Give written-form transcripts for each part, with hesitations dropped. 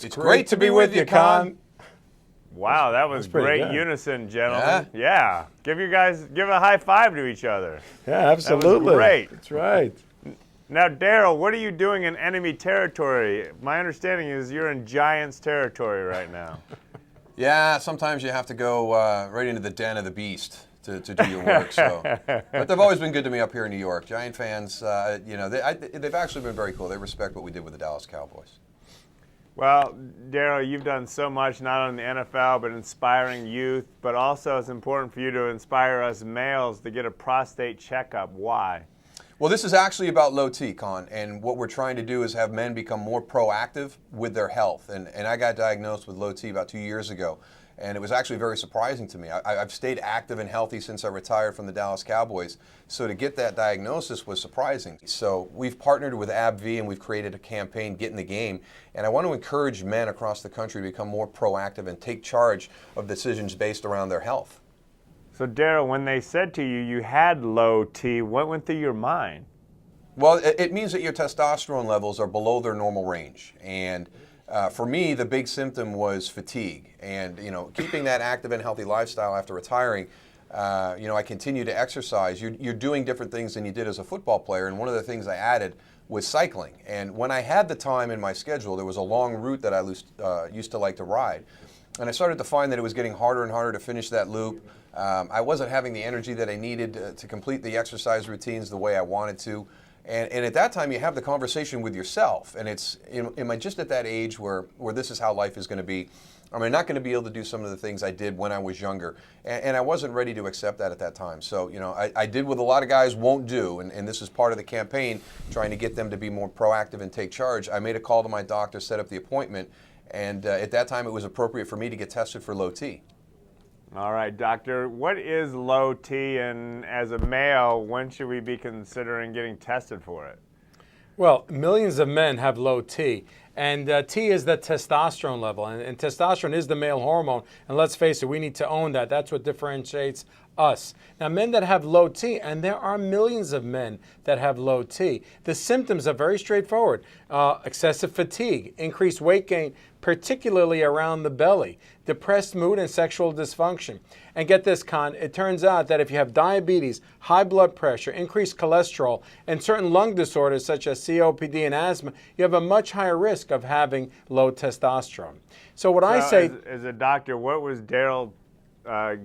It's great to be with you, Conn. Wow, that was great good. Unison, gentlemen. Yeah. Give a high five to each other. Yeah, absolutely. That was great. That's right. Now, Daryl, what are you doing in enemy territory? My understanding is you're in Giants territory right now. Yeah, sometimes you have to go right into the den of the beast to do your work. But they've always been good to me up here in New York. Giant fans, they've actually been very cool. They respect what we did with the Dallas Cowboys. Well, Daryl, you've done so much, not only in the NFL, but inspiring youth, but also it's important for you to inspire us males to get a prostate checkup. Why? Well, this is actually about low T, Conn, and what we're trying to do is have men become more proactive with their health. And I got diagnosed with low T about 2 years ago, and it was actually very surprising to me. I've stayed active and healthy since I retired from the Dallas Cowboys, so to get that diagnosis was surprising. So we've partnered with AbbVie and we've created a campaign, Get in the Game, and I want to encourage men across the country to become more proactive and take charge of decisions based around their health. So, Daryl, when they said to you you had low T, what went through your mind? Well, it means that your testosterone levels are below their normal range. And for me, the big symptom was fatigue. And, keeping that active and healthy lifestyle after retiring, I continue to exercise. You're doing different things than you did as a football player. And one of the things I added was cycling. And when I had the time in my schedule, there was a long route that I used to like to ride. And I started to find that it was getting harder and harder to finish that loop. I wasn't having the energy that I needed to complete the exercise routines the way I wanted to. And at that time, you have the conversation with yourself. And it's, am I just at that age where this is how life is going to be? Am I not going to be able to do some of the things I did when I was younger? And I wasn't ready to accept that at that time. So, I did what a lot of guys won't do. And this is part of the campaign, trying to get them to be more proactive and take charge. I made a call to my doctor, set up the appointment. And at that time, it was appropriate for me to get tested for low T. All right, doctor, what is low T, and as a male, when should we be considering getting tested for it? Well, millions of men have low T, and T is the testosterone level, and testosterone is the male hormone, and let's face it, we need to own that. That's what differentiates us. Now, men that have low T, and there are millions of men that have low T, the symptoms are very straightforward. Excessive fatigue, increased weight gain, particularly around the belly, depressed mood, and sexual dysfunction. And get this, Conn, it turns out that if you have diabetes, high blood pressure, increased cholesterol, and certain lung disorders such as COPD and asthma, you have a much higher risk of having low testosterone. So I say... As a doctor, what was Daryl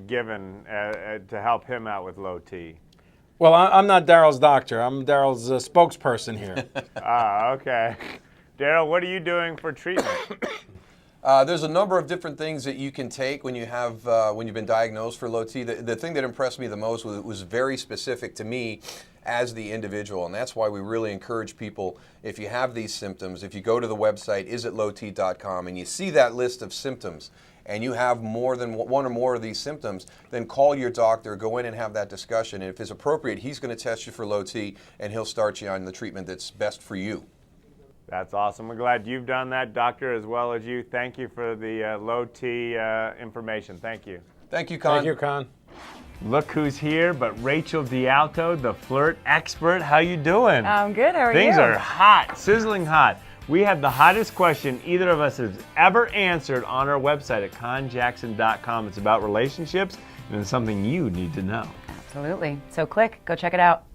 given to help him out with low T? Well, I'm not Daryl's doctor. I'm Daryl's spokesperson here. Okay. Daryl, what are you doing for treatment? There's a number of different things that you can take when you've been diagnosed for low T. The thing that impressed me the most was very specific to me as the individual, and that's why we really encourage people, if you have these symptoms, if you go to the website isitlowt.com and you see that list of symptoms, and you have more than one or more of these symptoms, then call your doctor, go in and have that discussion, and if it's appropriate, he's going to test you for low T, and he'll start you on the treatment that's best for you. That's awesome. We're glad you've done that, doctor, as well as you. Thank you for the low T information. Thank you. Thank you, Conn. Thank you, Conn. Look who's here, but Rachel D'Alto, the flirt expert. How you doing? I'm good. How are you? Things are hot, sizzling hot. We have the hottest question either of us has ever answered on our website at connjackson.com. It's about relationships, and it's something you need to know. Absolutely. So click, go check it out.